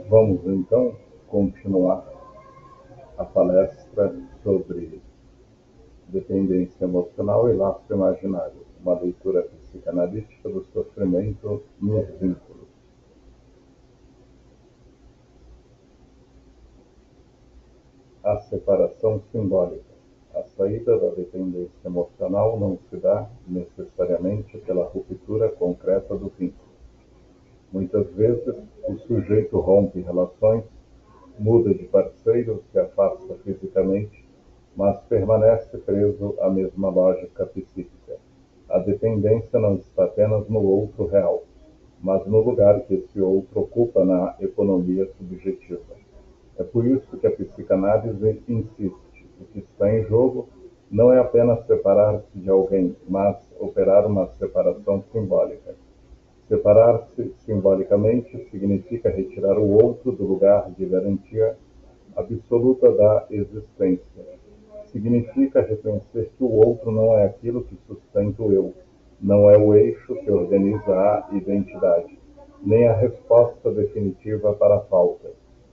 Vamos então continuar a palestra sobre dependência emocional e laço imaginário, uma leitura psicanalítica do sofrimento nos vínculos. A separação simbólica. A saída da dependência emocional não se dá necessariamente pela ruptura concreta do vínculo. Muitas vezes, o sujeito rompe relações, muda de parceiro, se afasta fisicamente, mas permanece preso à mesma lógica psíquica. A dependência não está apenas no outro real, mas no lugar que esse outro ocupa na economia subjetiva. É por isso que a psicanálise insiste: o que está em jogo não é apenas separar-se de alguém, mas operar uma separação simbólica. Separar-se simbolicamente significa retirar o outro do lugar de garantia absoluta da existência. Significa reconhecer que o outro não é aquilo que sustenta o eu, não é o eixo que organiza a identidade, nem a resposta definitiva para a falta.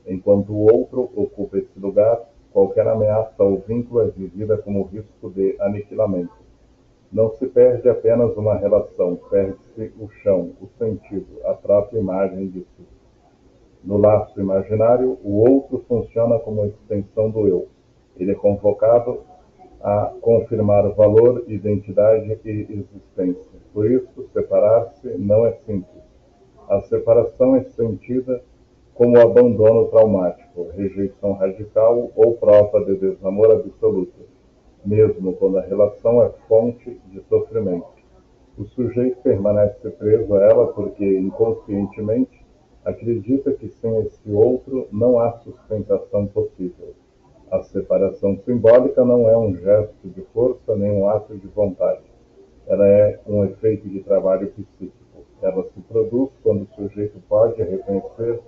Enquanto o outro ocupa esse lugar, qualquer ameaça ao vínculo é vivida como risco de aniquilamento. Não se perde apenas uma relação, perde-se o chão, o sentido, a própria imagem de si. No laço imaginário, o outro funciona como extensão do eu. Ele é convocado a confirmar valor, identidade e existência. Por isso, separar-se não é simples. A separação é sentida como abandono traumático, rejeição radical ou prova de desamor absoluto, mesmo quando a relação é fonte de sofrimento. O sujeito permanece preso a ela porque, inconscientemente, acredita que sem esse outro não há sustentação possível. A separação simbólica não é um gesto de força nem um ato de vontade. Ela é um efeito de trabalho psíquico. Ela se produz quando o sujeito pode reconhecer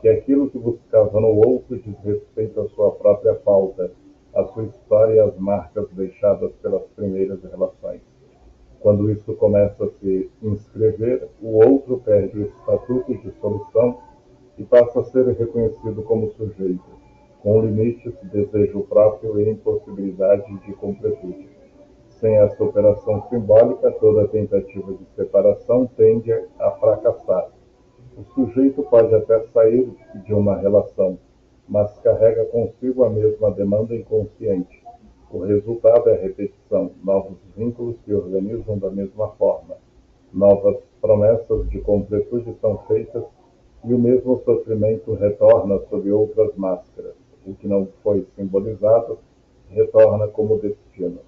que aquilo que buscava no outro diz respeito à sua própria falta, à sua história e às marcas deixadas pelas primeiras relações. Quando isso começa a se inscrever, o outro perde o estatuto de solução e passa a ser reconhecido como sujeito, com limites, desejo próprio e impossibilidade de completude. Sem essa operação simbólica, toda tentativa de separação tende a fracassar. O sujeito pode até sair de uma relação, mas carrega consigo a mesma demanda inconsciente. O resultado é a repetição, novos vínculos se organizam da mesma forma, novas promessas de completude são feitas e o mesmo sofrimento retorna sob outras máscaras. O que não foi simbolizado retorna como destino.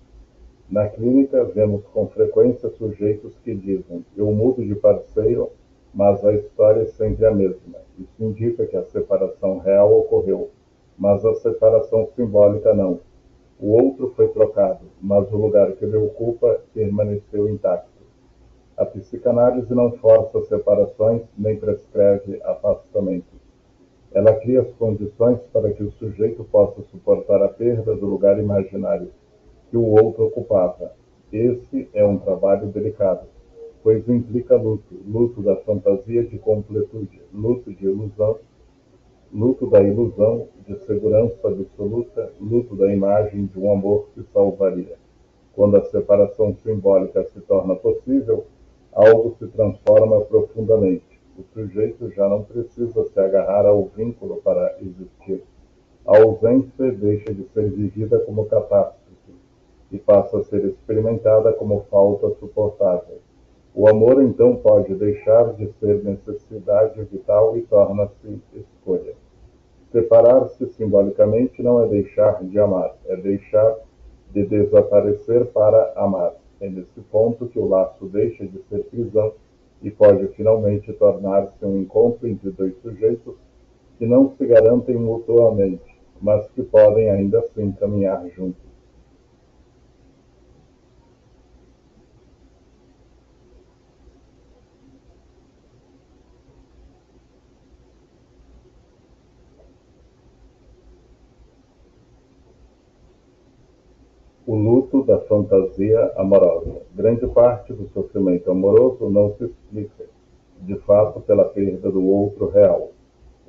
Na clínica, vemos com frequência sujeitos que dizem: eu mudo de parceiro, mas a história é sempre a mesma. Isso indica que a separação real ocorreu, mas a separação simbólica não. O outro foi trocado, mas o lugar que ele ocupa permaneceu intacto. A psicanálise não força separações nem prescreve afastamentos. Ela cria as condições para que o sujeito possa suportar a perda do lugar imaginário que o outro ocupava. Esse é um trabalho delicado, pois implica luto, luto da fantasia de completude, luto de ilusão, luto da ilusão de segurança absoluta, luto da imagem de um amor que salvaria. Quando a separação simbólica se torna possível, algo se transforma profundamente. O sujeito já não precisa se agarrar ao vínculo para existir. A ausência deixa de ser vivida como catástrofe e passa a ser experimentada como falta suportável. O amor, então, pode deixar de ser necessidade vital e torna-se escolha. Separar-se simbolicamente não é deixar de amar, é deixar de desaparecer para amar. É nesse ponto que o laço deixa de ser prisão e pode finalmente tornar-se um encontro entre dois sujeitos que não se garantem mutuamente, mas que podem ainda assim caminhar juntos. O luto da fantasia amorosa. Grande parte do sofrimento amoroso não se explica, de fato, pela perda do outro real.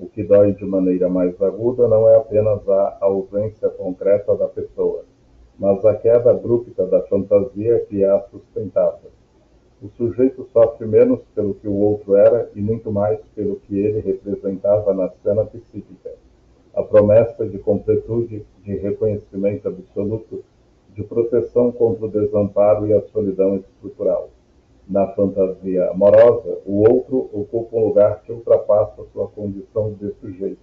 O que dói de maneira mais aguda não é apenas a ausência concreta da pessoa, mas a queda abrupta da fantasia que a sustentava. O sujeito sofre menos pelo que o outro era e muito mais pelo que ele representava na cena psíquica. A promessa de completude, de reconhecimento absoluto, de proteção contra o desamparo e a solidão estrutural. Na fantasia amorosa, o outro ocupa um lugar que ultrapassa sua condição de sujeito.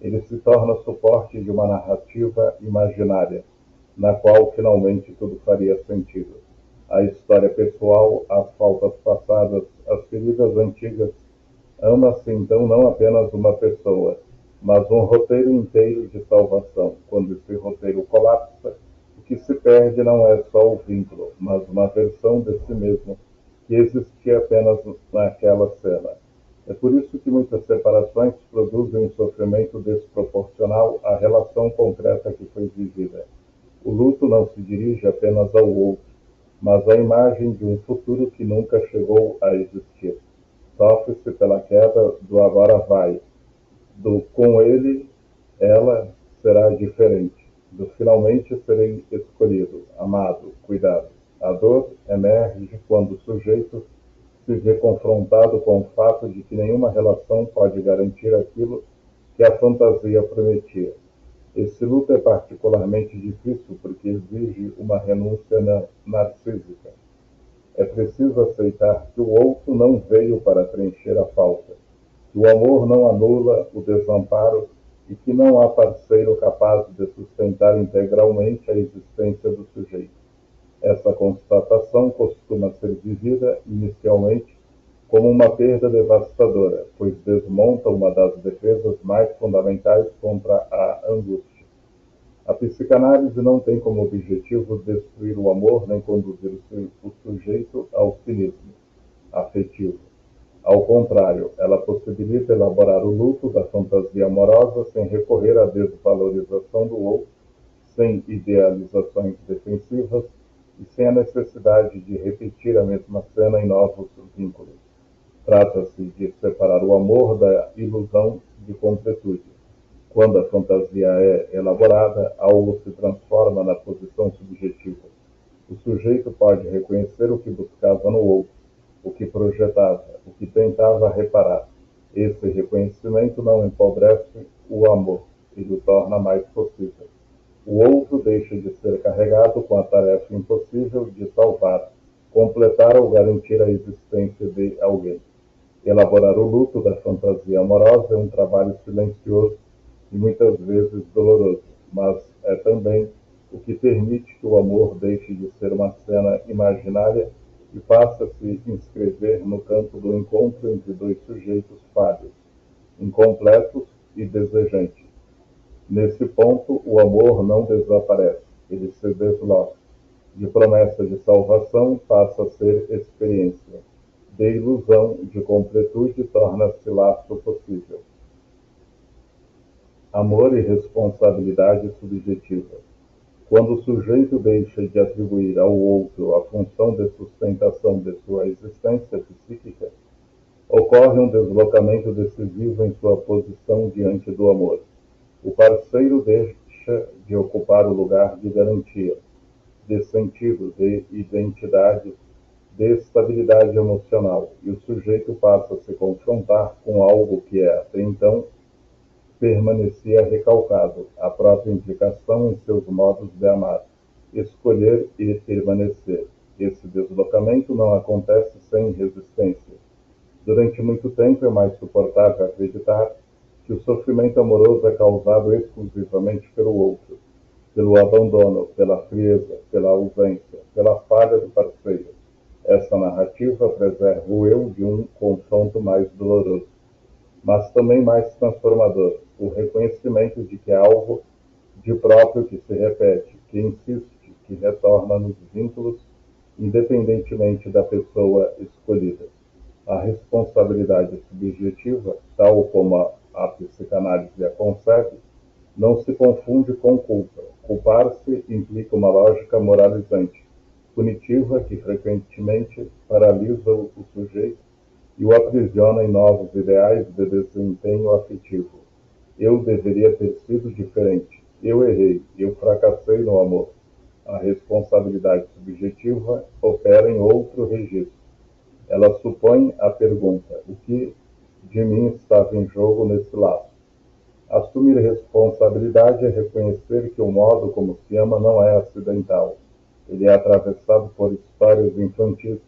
Ele se torna suporte de uma narrativa imaginária, na qual finalmente tudo faria sentido. A história pessoal, as faltas passadas, as feridas antigas, ama-se então não apenas uma pessoa, mas um roteiro inteiro de salvação. Quando esse roteiro colapsa, o que se perde não é só o vínculo, mas uma versão de si mesmo que existia apenas naquela cena. É por isso que muitas separações produzem um sofrimento desproporcional à relação concreta que foi vivida. O luto não se dirige apenas ao outro, mas à imagem de um futuro que nunca chegou a existir. Sofre-se pela queda do agora vai, do com ele, ela será diferente, do finalmente serei escolhido, amado, cuidado. A dor emerge quando o sujeito se vê confrontado com o fato de que nenhuma relação pode garantir aquilo que a fantasia prometia. Esse luto é particularmente difícil porque exige uma renúncia narcísica. É preciso aceitar que o outro não veio para preencher a falta, que o amor não anula o desamparo e que não há parceiro capaz de sustentar integralmente a existência do sujeito. Essa constatação costuma ser vivida, inicialmente, como uma perda devastadora, pois desmonta uma das defesas mais fundamentais contra a angústia. A psicanálise não tem como objetivo destruir o amor nem conduzir o sujeito ao cinismo afetivo. Ao contrário, ela possibilita elaborar o luto da fantasia amorosa sem recorrer à desvalorização do outro, sem idealizações defensivas e sem a necessidade de repetir a mesma cena em novos vínculos. Trata-se de separar o amor da ilusão de completude. Quando a fantasia é elaborada, algo se transforma na posição subjetiva. O sujeito pode reconhecer o que buscava no outro, o que projetava, o que tentava reparar. Esse reconhecimento não empobrece o amor, ele o torna mais possível. O outro deixa de ser carregado com a tarefa impossível de salvar, completar ou garantir a existência de alguém. Elaborar o luto da fantasia amorosa é um trabalho silencioso e muitas vezes doloroso, mas é também o que permite que o amor deixe de ser uma cena imaginária e passe a se inscrever no campo do encontro entre dois sujeitos falhos, incompletos e desejantes. Nesse ponto, o amor não desaparece, ele se desloca. De promessa de salvação passa a ser experiência. De ilusão de completude torna-se laço possível. Amor e responsabilidade subjetiva. Quando o sujeito deixa de atribuir ao outro a função de sustentação de sua existência psíquica, ocorre um deslocamento decisivo em sua posição diante do amor. O parceiro deixa de ocupar o lugar de garantia, de sentido, de identidade, de estabilidade emocional, e o sujeito passa a se confrontar com algo que até então permanecia recalcado, a própria implicação em seus modos de amar, escolher e permanecer. Esse deslocamento não acontece sem resistência. Durante muito tempo é mais suportável acreditar que o sofrimento amoroso é causado exclusivamente pelo outro, pelo abandono, pela frieza, pela ausência, pela falha do parceiro. Essa narrativa preserva o eu de um confronto mais doloroso, mas também mais transformador, o reconhecimento de que é algo de próprio que se repete, que insiste, que retorna nos vínculos, independentemente da pessoa escolhida. A responsabilidade subjetiva, tal como a psicanálise a concebe, não se confunde com culpa. Culpar-se implica uma lógica moralizante, punitiva que frequentemente paralisa o sujeito e o aprisiona em novos ideais de desempenho afetivo. Eu deveria ter sido diferente. Eu errei. Eu fracassei no amor. A responsabilidade subjetiva opera em outro registro. Ela supõe a pergunta: o que de mim estava em jogo nesse laço? Assumir responsabilidade é reconhecer que o modo como se ama não é acidental. Ele é atravessado por histórias infantis,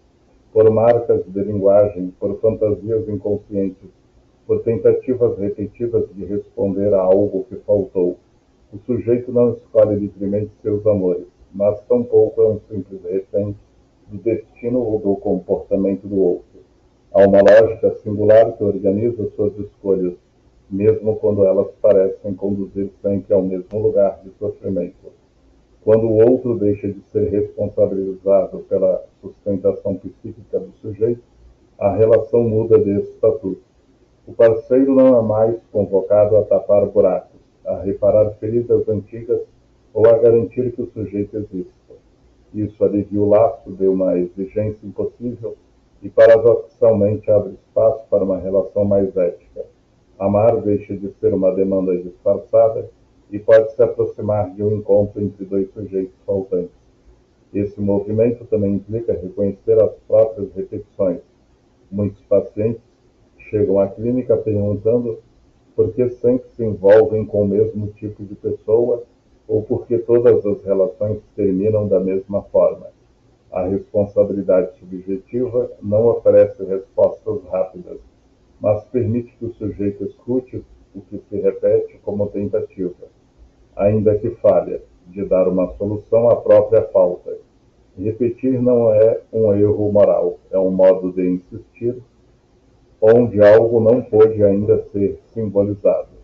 por marcas de linguagem, por fantasias inconscientes, por tentativas repetidas de responder a algo que faltou. O sujeito não escolhe livremente seus amores, mas tampouco é um simples refém do destino ou do comportamento do outro. Há uma lógica singular que organiza suas escolhas, mesmo quando elas parecem conduzir sempre ao mesmo lugar de sofrimento. Quando o outro deixa de ser responsabilizado pela sustentação psíquica do sujeito, a relação muda de estatuto. O parceiro não é mais convocado a tapar buracos, a reparar feridas antigas ou a garantir que o sujeito exista. Isso alivia o laço de uma exigência impossível e paradoxalmente abre espaço para uma relação mais ética. Amar deixa de ser uma demanda disfarçada e pode se aproximar de um encontro entre dois sujeitos faltantes. Esse movimento também implica reconhecer as próprias repetições. Muitos pacientes chegam à clínica perguntando por que sempre se envolvem com o mesmo tipo de pessoa ou por que todas as relações terminam da mesma forma. A responsabilidade subjetiva não oferece respostas rápidas, mas permite que o sujeito escute o que se repete como tentativa, ainda que falha, de dar uma solução à própria falta. Repetir não é um erro moral, é um modo de insistir onde algo não pôde ainda ser simbolizado.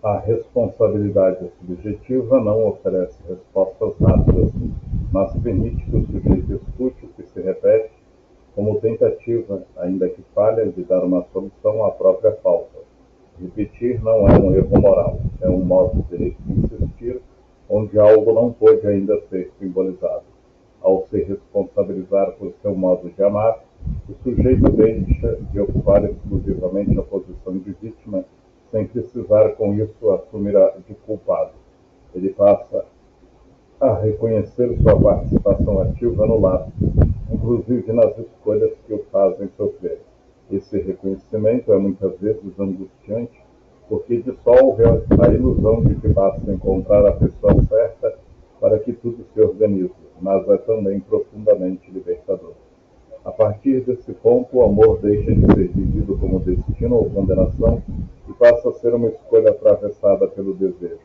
A responsabilidade subjetiva não oferece respostas rápidas, mas permite que o sujeito escute o que se repete como tentativa, ainda que falha, de dar uma solução à própria falta. Repetir não é um erro moral, é um modo de insistir onde algo não pôde ainda ser simbolizado. Ao se responsabilizar por seu modo de amar, o sujeito deixa de ocupar exclusivamente a posição de vítima, sem precisar com isso assumir a de culpado. Ele passa a reconhecer sua participação ativa no laço, inclusive nas escolhas que o fazem sofrer. Esse reconhecimento é muitas vezes angustiante, porque dissolve a ilusão de que basta encontrar a pessoa certa para que tudo se organize, mas é também profundamente libertador. A partir desse ponto, o amor deixa de ser vivido como destino ou condenação e passa a ser uma escolha atravessada pelo desejo.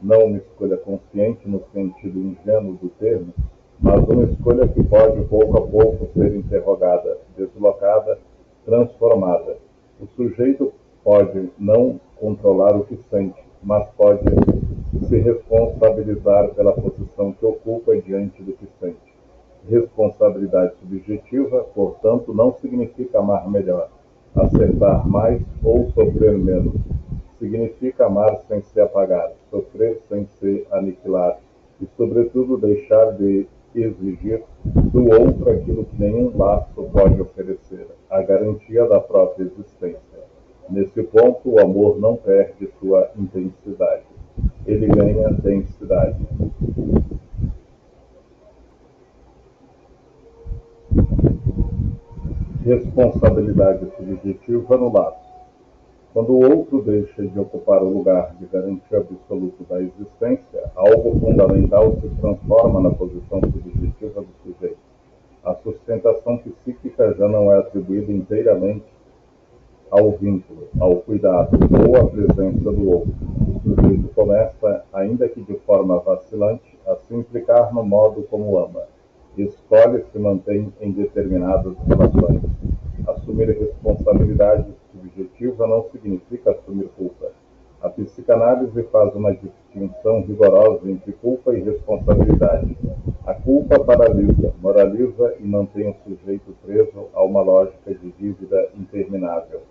Não uma escolha consciente no sentido ingênuo do termo, mas uma escolha que pode, pouco a pouco, ser interrogada, deslocada, transformada. O sujeito pode não controlar o que sente, mas pode se responsabilizar pela posição que ocupa diante do que sente. Responsabilidade subjetiva, portanto, não significa amar melhor, acertar mais ou sofrer menos. Significa amar sem se apagar, sofrer sem se aniquilar e, sobretudo, deixar de exigir do outro aquilo que nenhum laço pode oferecer, a garantia da própria existência. Nesse ponto, o amor não perde sua intensidade. Ele ganha densidade. Responsabilidade subjetiva no laço. Quando o outro deixa de ocupar o lugar de garantia absoluta da existência, algo fundamental se transforma na posição subjetiva do sujeito. A sustentação psíquica já não é atribuída inteiramente ao vínculo, ao cuidado ou à presença do outro. O sujeito começa, ainda que de forma vacilante, a se implicar no modo como ama. Escolhe e se mantém em determinadas relações. Assumir responsabilidade subjetiva não significa assumir culpa. A psicanálise faz uma distinção rigorosa entre culpa e responsabilidade. A culpa paralisa, moraliza e mantém o sujeito preso a uma lógica de dívida interminável.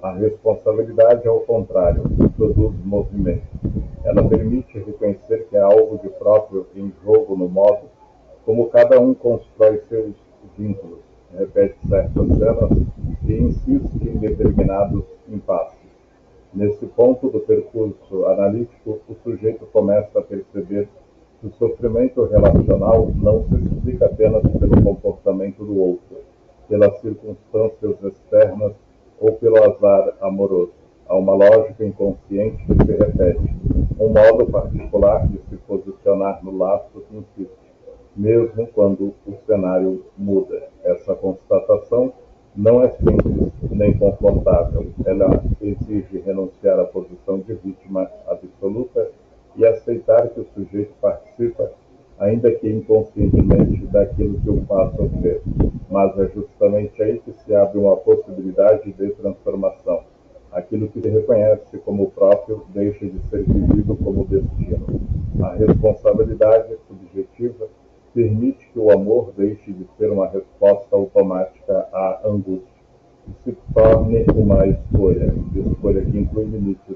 A responsabilidade, ao contrário, produz movimento. Ela permite reconhecer que há algo de próprio em jogo no modo como cada um constrói seus vínculos, repete certas cenas e insiste em determinados impasses. Nesse ponto do percurso analítico, o sujeito começa a perceber que o sofrimento relacional não se explica apenas pelo comportamento do outro, pelas circunstâncias externas ou pelo azar amoroso. Há uma lógica inconsciente que se repete, um modo particular de se posicionar no laço que insiste, mesmo quando o cenário muda. Essa constatação não é simples nem confortável. Ela exige renunciar à posição de vítima absoluta e aceitar que o sujeito participa, ainda que inconscientemente, daquilo que o faz sofrer. Mas é justamente aí que se abre uma possibilidade de transformação. Aquilo que se reconhece como próprio deixa de ser vivido como destino. A responsabilidade subjetiva permite que o amor deixe de ser uma resposta automática à angústia e se torne uma escolha que inclui limites,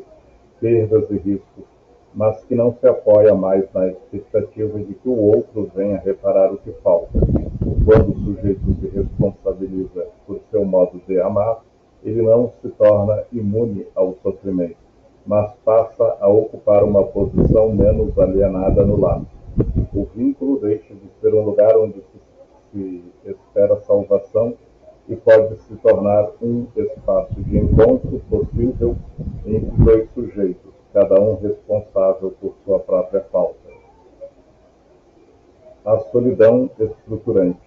perdas e riscos, mas que não se apoia mais na expectativa de que o outro venha reparar o que falta. Quando o sujeito se responsabiliza por seu modo de amar, ele não se torna imune ao sofrimento, mas passa a ocupar uma posição menos alienada no lar. O vínculo deixa de ser um lugar onde se espera salvação e pode se tornar um espaço de encontro possível entre dois sujeitos, cada um responsável por sua própria falta. A solidão estruturante.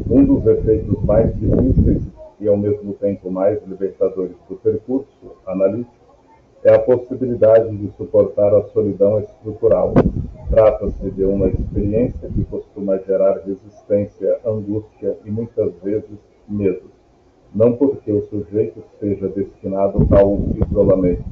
Um dos efeitos mais difíceis e ao mesmo tempo mais libertadores do percurso analítico é a possibilidade de suportar a solidão estrutural. Trata-se de uma experiência que costuma gerar resistência, angústia e muitas vezes medo. Não porque o sujeito esteja destinado ao isolamento,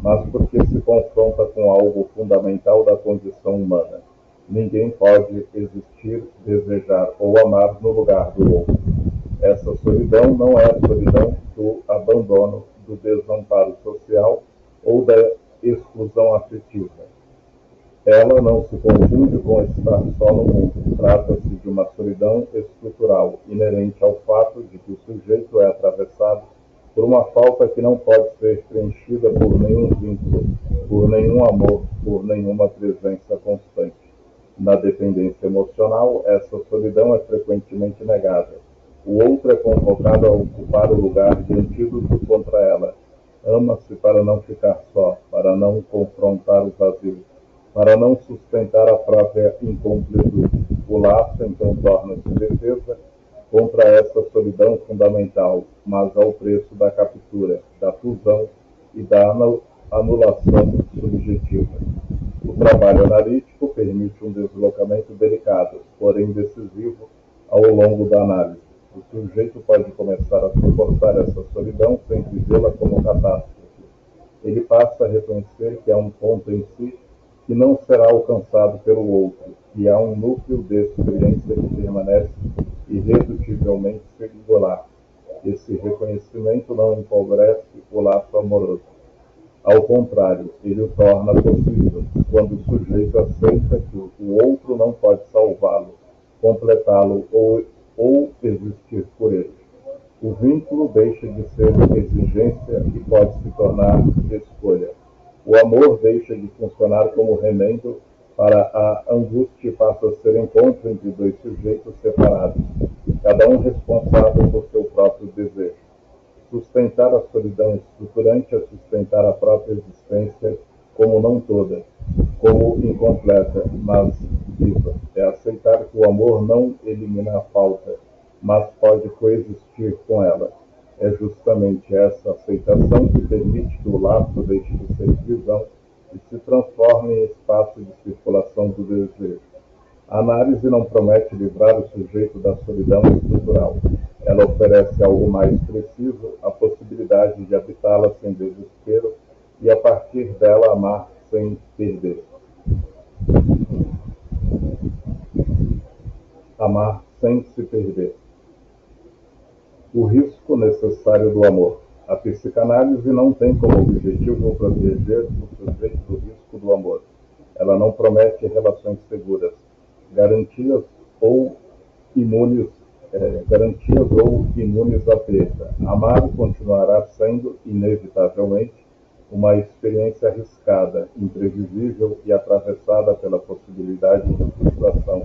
mas porque se confronta com algo fundamental da condição humana. Ninguém pode existir, desejar ou amar no lugar do outro. Essa solidão não é a solidão do abandono, do desamparo social ou da exclusão afetiva. Ela não se confunde com estar só no mundo. Trata-se de uma solidão estrutural, inerente ao fato de que o sujeito é atravessado por uma falta que não pode ser preenchida por nenhum vínculo, por nenhum amor, por nenhuma presença constante. Na dependência emocional, essa solidão é frequentemente negada. O outro é convocado a ocupar o lugar de antídoto contra ela. Ama-se para não ficar só, para não confrontar o vazio, para não sustentar a própria incompletude. O laço, então, torna-se defesa contra essa solidão fundamental, mas ao preço da captura, da fusão e da anulação subjetiva. O trabalho analítico permite um deslocamento delicado, porém decisivo, ao longo da análise. O sujeito pode começar a suportar essa solidão sem vivê-la como catástrofe. Ele passa a reconhecer que há um ponto em si que não será alcançado pelo outro, e há um núcleo de experiência que permanece irredutivelmente singular. Esse reconhecimento não empobrece o laço amoroso. Ao contrário, ele o torna possível, quando o sujeito aceita que o outro não pode salvá-lo, completá-lo ou existir por ele. O vínculo deixa de ser exigência e pode se tornar escolha. O amor deixa de funcionar como remendo para a angústia e passa a ser encontro entre dois sujeitos separados, cada um responsável por seu próprio desejo. Sustentar a solidão estruturante é sustentar a própria existência como não toda, como incompleta, mas viva. É aceitar que o amor não elimina a falta, mas pode coexistir com ela. É justamente essa aceitação que permite que o laço deixe de ser prisão e se transforme em espaço de circulação do desejo. A análise não promete livrar o sujeito da solidão estrutural. Ela oferece algo mais preciso, a possibilidade de habitá-la sem desespero e, a partir dela, amar sem perder. Amar sem se perder. O risco necessário do amor. A psicanálise não tem como objetivo proteger o sujeito do risco do amor. Ela não promete relações seguras, garantias ou imunes, garantias ou imunes à perda. Amar continuará sendo, inevitavelmente, uma experiência arriscada, imprevisível e atravessada pela possibilidade de frustração,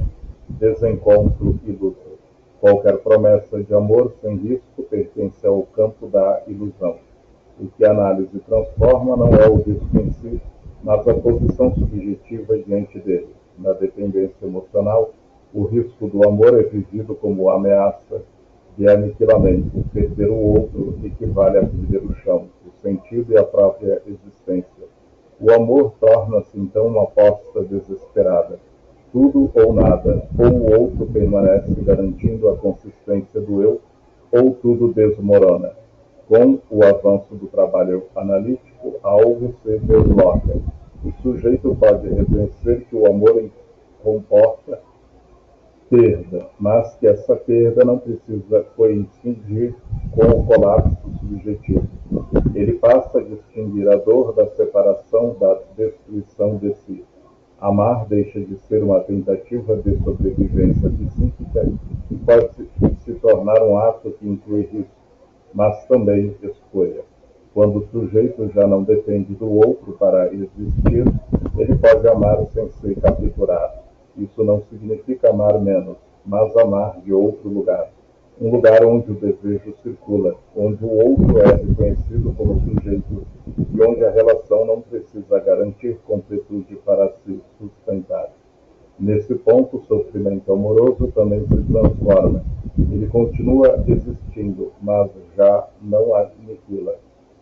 desencontro e luto. Qualquer promessa de amor sem risco pertence ao campo da ilusão. O que a análise transforma não é o risco em si, mas a posição subjetiva diante dele. Na dependência emocional, o risco do amor é vivido como ameaça de aniquilamento. Perder o outro equivale a perder o chão, o sentido e a própria existência. O amor torna-se então uma aposta desesperada. Tudo ou nada, ou o outro permanece garantindo a consistência do eu, ou tudo desmorona. Com o avanço do trabalho analítico, algo se desloca. O sujeito pode reconhecer que o amor comporta perda, mas que essa perda não precisa coincidir com o colapso subjetivo. Ele passa a distinguir a dor da separação da destruição de si. Amar deixa de ser uma tentativa de sobrevivência psíquica e pode se tornar um ato que inclui risco, mas também escolha. Quando o sujeito já não depende do outro para existir, ele pode amar sem ser capturado. Isso não significa amar menos, mas amar de outro lugar. Um lugar onde o desejo circula, onde o outro é reconhecido como sujeito e onde a relação não precisa garantir completude para se sustentar. Nesse ponto, o sofrimento amoroso também se transforma. Ele continua existindo, mas já não aniquila.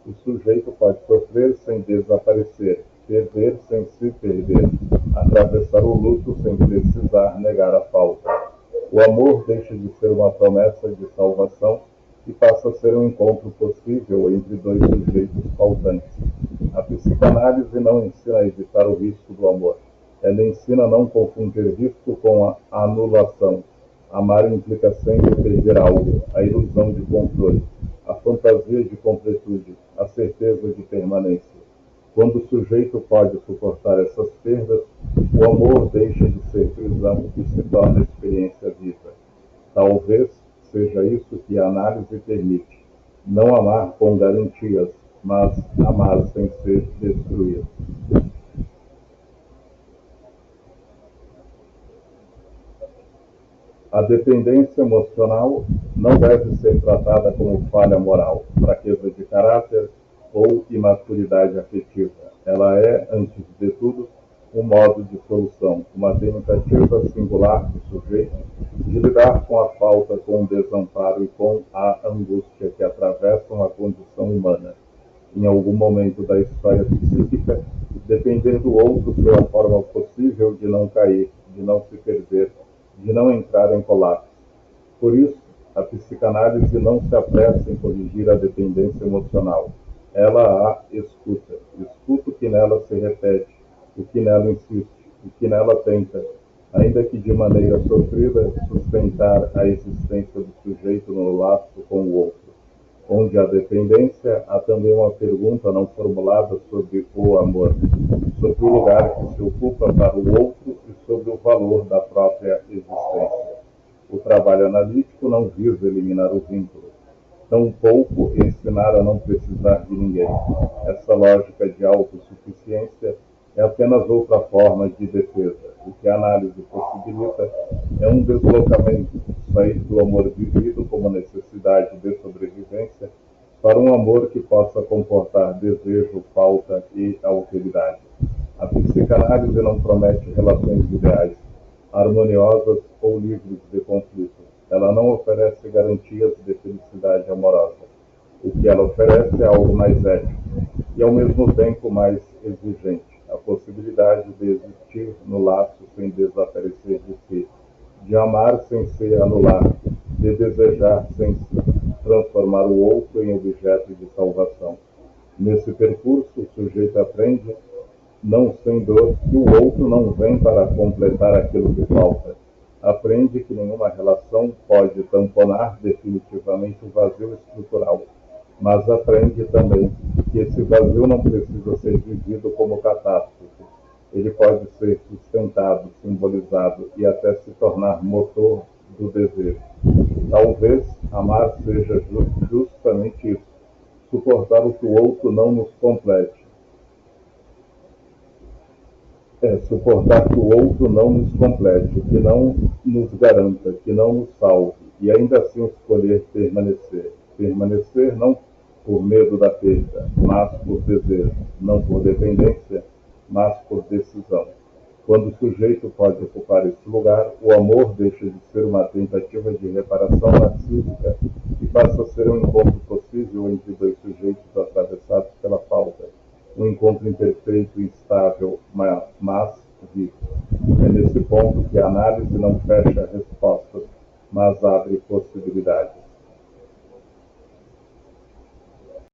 O sujeito pode sofrer sem desaparecer, perder sem se perder, atravessar o luto sem precisar negar a falta. O amor deixa de ser uma promessa de salvação e passa a ser um encontro possível entre dois sujeitos faltantes. A psicanálise não ensina a evitar o risco do amor. Ela ensina a não confundir risco com a anulação. Amar implica sempre perder algo, a ilusão de controle, a fantasia de completude, a certeza de permanência. Quando o sujeito pode suportar essas perdas, o amor deixa de ser prisão e se torna experiência viva. Talvez seja isso que a análise permite. Não amar com garantias, mas amar sem ser destruído. A dependência emocional não deve ser tratada como falha moral, fraqueza de caráter ou imaturidade afetiva. Ela é, antes de tudo, um modo de solução, uma tentativa singular do sujeito de lidar com a falta, com o desamparo e com a angústia que atravessam a condição humana. Em algum momento da história psíquica, depender do outro foi a forma possível de não cair, de não se perder, de não entrar em colapso. Por isso, a psicanálise não se apressa em corrigir a dependência emocional. Ela a escuta. Escuta o que nela se repete, o que nela insiste, o que nela tenta, ainda que de maneira sofrida, sustentar a existência do sujeito no laço com o outro. Onde há dependência, há também uma pergunta não formulada sobre o amor, sobre o lugar que se ocupa para o outro e sobre o valor da própria existência. O trabalho analítico não visa eliminar o vínculo, tampouco ensinar a não precisar de ninguém. Essa lógica de autossuficiência é apenas outra forma de defesa. O que a análise possibilita é um deslocamento, sair do amor vivido como necessidade de sobrevivência para um amor que possa comportar desejo, falta e alteridade. A psicanálise não promete relações ideais, harmoniosas ou livres de conflito. Ela não oferece garantias de felicidade amorosa. O que ela oferece é algo mais ético e, ao mesmo tempo, mais exigente. A possibilidade de existir no laço sem desaparecer de si, de amar sem se anular, de desejar sem se transformar o outro em objeto de salvação. Nesse percurso, o sujeito aprende, não sem dor, que o outro não vem para completar aquilo que falta. Aprende que nenhuma relação pode tamponar definitivamente o vazio estrutural, mas aprende também que esse vazio não precisa ser vivido como catástrofe. Ele pode ser sustentado, simbolizado e até se tornar motor do desejo. Talvez amar seja justamente isso, suportar o que o outro não nos complete. Suportar que o outro não nos complete, que não nos garanta, que não nos salve, e ainda assim escolher permanecer. Permanecer não por medo da perda, mas por desejo, não por dependência, mas por decisão. Quando o sujeito pode ocupar esse lugar, o amor deixa de ser uma tentativa de reparação narcísica e passa a ser um encontro possível entre dois sujeitos atravessados pela falta. Um encontro imperfeito e instável, mas vivo. É nesse ponto que a análise não fecha respostas, mas abre possibilidades.